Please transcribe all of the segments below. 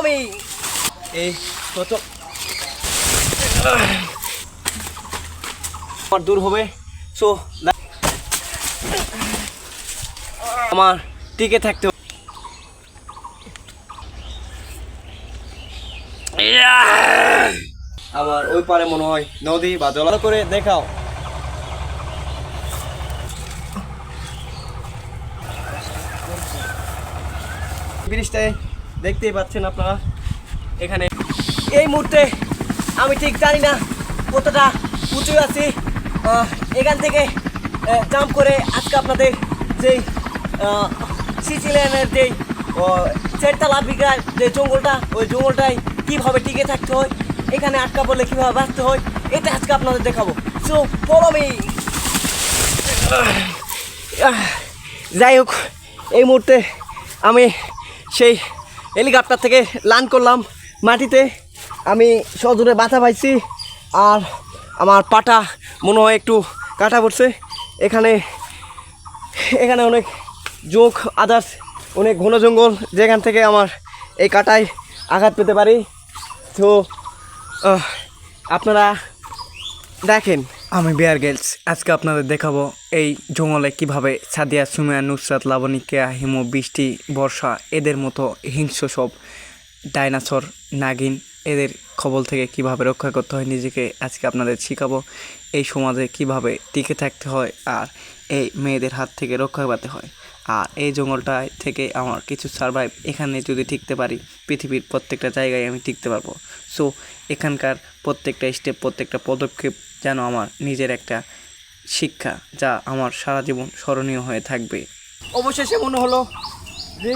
me. এই কত আমার দূর হবে, সো আমার টিকে থাকতে হবে। আমার ওই পারে মনে হয় নদী বা জল করে দেখাও। ব্রিজটায় দেখতেই পাচ্ছেন আপনারা। এখানে এই মুহূর্তে আমি ঠিক জানি না কতটা উঁচু আছি। এখান থেকে জাম্প করে আজকে আপনাদের যেই সিসিলিয়ানের যেই চারতলা বিঘার যে জঙ্গলটা, ওই জঙ্গলটায় কীভাবে টিকে থাকতে হয়, এখানে আটকা পড়লে কীভাবে বাঁচতে হয়, এটা আজকে আপনাদের দেখাবো। So follow me. যাই হোক, এই মুহূর্তে আমি সেই হেলিকপ্টার থেকে ল্যান্ড করলাম মাটিতে। আমি সজোরে ব্যথা পাইছি আর আমার পাটা মনে হয় একটু কাটা পড়ছে। এখানে অনেক জোক আদার্স অনেক ঘন জঙ্গল, যেখান থেকে আমার এই কাটায় আঘাত পেতে পারি। তো আপনারা দেখেন। আমি বেয়ার গ্রিলস। আজকে আপনাদের দেখাবো এই জঙ্গলে কিভাবে সাদিয়া, সুমিয়া, নুসরাত, লাবণী, কেয়া, হিমু, বৃষ্টি, বর্ষা এদের মতো হিংস্র সব ডাইনোসর, নাগিন এদের খবল থেকে কিভাবে রক্ষা করতে হয় নিজেকে আজকে আপনাদের শেখাবো। এই সমাজে কিভাবে টিকে থাকতে হয় আর এই মেয়েদের হাত থেকে রক্ষা পেতে হয়। আর এই জঙ্গলটায় থেকে আমার কিছু সারভাইভ, এখানে যদি টিকতে পারি পৃথিবীর প্রত্যেকটা জায়গায় আমি টিকতে পারবো। সো এখানকার প্রত্যেকটা স্টেপ, প্রত্যেকটা পদক্ষেপ যেন আমার নিজের একটা শিক্ষা, যা আমার সারা জীবন স্মরণীয় হয়ে থাকবে। অবশেষে মনে হলো যে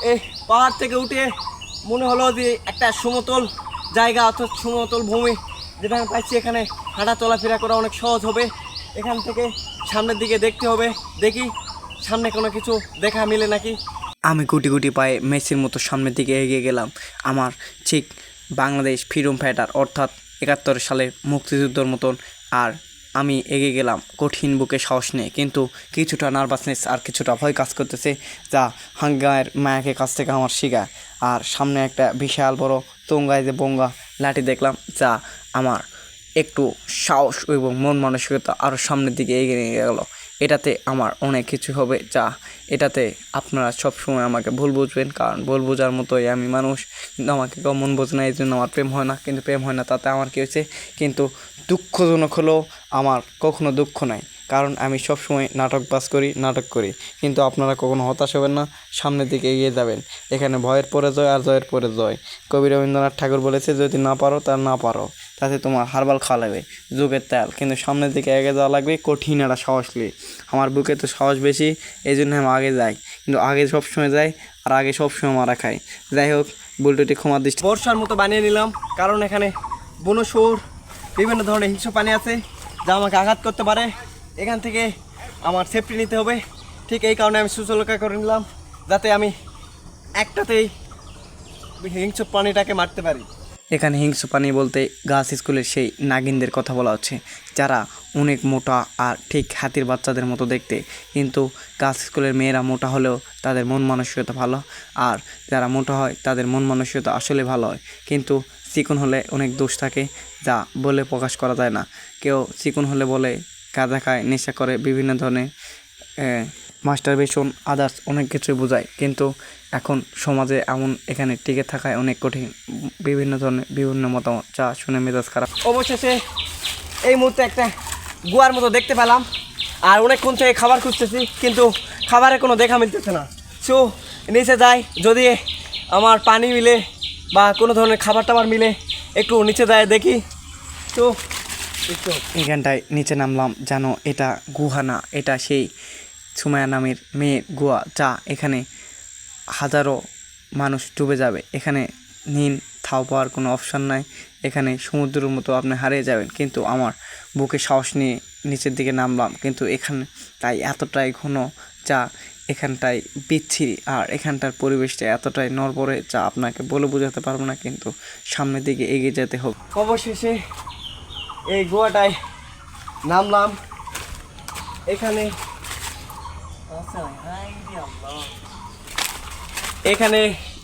এই পাহাড় থেকে উঠে মনে হলো যে একটা সমতল জায়গা অর্থাৎ সমতল ভূমি যেটা আমি পাইছি, এখানে হাঁটা চলাফেরা করা অনেক সহজ হবে। এখান থেকে সামনের দিকে দেখতে হবে, দেখি সামনে কোনো কিছু দেখা মিলে নাকি। আমি গুটি গুটি পায়ে মেসির মতো সামনের দিকে এগিয়ে গেলাম। আমার ঠিক বাংলাদেশ ফ্রিডম ফাইটার অর্থাৎ ৭১ সালের মুক্তিযুদ্ধর মতন। আর আমি এগিয়ে গেলাম কঠিন বুকে সাহস নিয়ে, কিন্তু কিছুটা নার্ভাসনেস আর কিছুটা ভয় কাজ করতেছে, যা হাঙ্গায়ের মায়াকে কাছ থেকে আমার শিখা। আর সামনে একটা বিশাল বড় তোঙ্গায় যে বঙ্গা লাঠি দেখলাম, যা আমার একটু সাহস এবং মন মানসিকতা আরও সামনের দিকে এগিয়ে নিয়ে গেল। এটাতে আমার অনেক কিছু হবে, যা এটাতে আপনারা সবসময় আমাকে ভুল বুঝবেন, কারণ ভুল বোঝার মতোই আমি মানুষ। কিন্তু আমাকে কেউ মন বোঝে না, এই জন্য আমার প্রেম হয় না। কিন্তু প্রেম হয় না তাতে আমার কী হয়েছে, কিন্তু দুঃখজনক হলেও আমার কখনো দুঃখ নাই, কারণ আমি সবসময় নাটক করি। কিন্তু আপনারা কখনো হতাশ হবেন না, সামনের দিকে এগিয়ে যাবেন। এখানে ভয়ের পরে জয় আর জয়ের পরে জয়। কবি রবীন্দ্রনাথ ঠাকুর বলেছে, যদি না পারো তার না পারো, তাতে তোমার হারবাল খাওয়া লাগবে যুগের তেল, কিন্তু সামনের দিকে এগিয়ে যাওয়া লাগবে কঠিন একটা সাহস নিয়ে। আমার বুকে তো সাহস বেশি, এই জন্য আমি আগে যাই, কিন্তু আগে সবসময় যাই আর আগে সবসময় মারা খাই। যাই হোক, বুলটুটি ক্ষমার দৃষ্টি। বর্ষার মতো বানিয়ে নিলাম, কারণ এখানে বনশুয়োর বিভিন্ন ধরনের হিংস্র প্রাণী আছে যা আমাকে আঘাত করতে পারে। এখান থেকে আমার সেফটি নিতে হবে, ঠিক এই কারণে আমি সুচলকা করে নিলাম, যাতে আমি একটাতেই হিংস্র প্রাণীটাকে মারতে পারি। এখানে হিংস্র প্রাণী বলতে গাছ স্কুলের সেই নাগিনদের কথা বলা হচ্ছে, যারা অনেক মোটা আর ঠিক হাতির বাচ্চাদের মতো দেখতে, কিন্তু গাছ স্কুলের মেয়েরা মোটা হলেও তাদের মন মানসিকতা ভালো, আর যারা মোটা হয় তাদের মন মানসিকতা আসলে ভালো হয়। কিন্তু চিকন হলে অনেক দোষ থাকে, যা বলে প্রকাশ করা যায় না। কেউ চিকন হলে বলে গাঁজা খায়, নেশা করে, বিভিন্ন ধরনের মাস্টারবেশন আদার্স অনেক কিছুই বোঝায়। কিন্তু এখন সমাজে এমন এখানে টিকে থাকায় অনেক কঠিন, বিভিন্ন ধরনের বিভিন্ন মতামত, যা শুনে মেজাজ খারাপ। অবশেষে এই মুহূর্তে একটা গুয়ার মতো দেখতে পেলাম, আর অনেকক্ষণ থেকে খাবার খুঁজতেছি, কিন্তু খাবারের কোনো দেখা মিলতেছে না। সো নিচে যাই, যদি আমার পানি মিলে বা কোনো ধরনের খাবার টাবার মিলে একটু নিচে যায় দেখি। তো এখানটায় নিচে নামলাম, জানো এটা গুহা না, এটা সেই সুমায়া নামের মেয়ের গুহা, যা এখানে হাজারো মানুষ ডুবে যাবে। এখানে নিন থাও পাওয়ার কোনো অপশান নাই, এখানে সমুদ্রের মতো আপনি হারিয়ে যাবেন। কিন্তু আমার বুকে সাহস নিয়ে নিচের দিকে নামলাম, কিন্তু এখানে তাই এতটাই ঘন, যা এখানটায় বিচ্ছিরি, আর এখানটার পরিবেশটা এতটাই নড়বড়ে, যা আপনাকে বলে বোঝাতে পারবো না, কিন্তু সামনের দিকে এগিয়ে যেতে হবে। অবশেষে এই গুহাটায় নামলাম। এখানে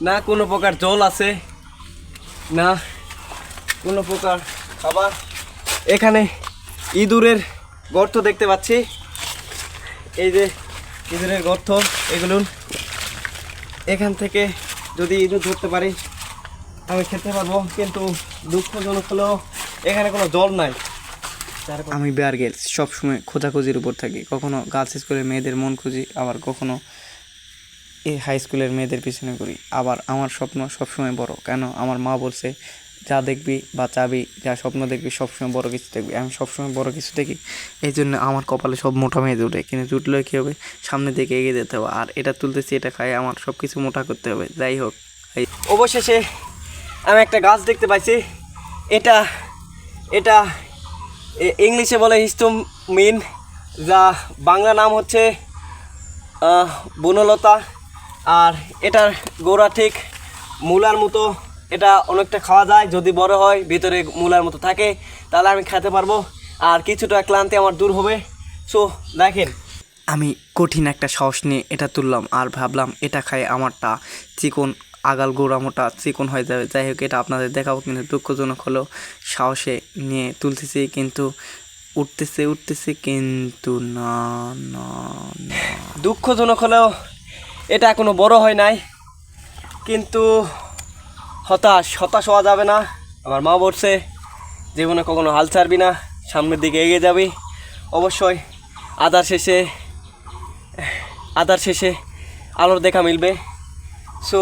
না কোনো প্রকার জল আছে, না কোনো প্রকার খাবার। এখানে ইঁদুরের গর্ত দেখতে পাচ্ছি, এই যে ইঁদুরের গর্ত এগুলো। এখান থেকে যদি ইঁদুর ধরতে পারি আমি খেতে পারবো, কিন্তু দুঃখজনক হলেও এখানে কোনো জল নাই। আমি বেয়ার গ্রিলস সবসময় খোঁজাখুঁজির উপর থাকি, কখনো গার্লস স্কুলের মেয়েদের মন খুঁজি, আবার কখনো এই হাই স্কুলের মেয়েদের পিছনে করি। আবার আমার স্বপ্ন সবসময় বড়, কেন আমার মা বলছে যা দেখবি বা চাবি, যা স্বপ্ন দেখবি সবসময় বড় কিছু দেখবি। আমি সবসময় বড় কিছু দেখি, এই জন্য আমার কপালে সব মোটা মেয়ে জুটে। কিন্তু জুটলেও কী হবে, সামনের দিকে এগিয়ে যেতে হবে। আর এটা তুলতেছি, এটা খাই, আমার সব কিছু মোটা করতে হবে। যাই হোক, অবশেষে আমি একটা গাছ দেখতে পাইছি। এটা এটা ইংলিশে বলে হিস্টোমিন, যা বাংলা নাম হচ্ছে বনলতা। আর এটার গোড়া ঠিক মূলার মতো, এটা অনেকটা খাওয়া যায় যদি বড় হয়, ভিতরে মূলার মতো থাকে, তাহলে আমি খেতে পারবো আর কিছুটা ক্লান্তি আমার দূর হবে। সো দেখেন, আমি কঠিন একটা সাহস নিয়ে এটা তুললাম আর ভাবলাম এটা খাই আমারটা চিকন আগাল গোড়া মোটা চিকন হয়ে যাবে। যাই হোক, এটা আপনাদের দেখাবো, কিন্তু দুঃখজনক হলেও সাহসে নিয়ে তুলতেছি, কিন্তু উঠতেছে কিন্তু না না না। দুঃখজনক হলেও এটা এখনো বড় হয় নাই, কিন্তু হতাশ হওয়া যাবে না। আমার মা বলছে জীবনে কখনো হাল ছাড়বি না, সামনের দিকে এগিয়ে যাবি। অবশ্যই আধার শেষে আলোর দেখা মিলবে। সো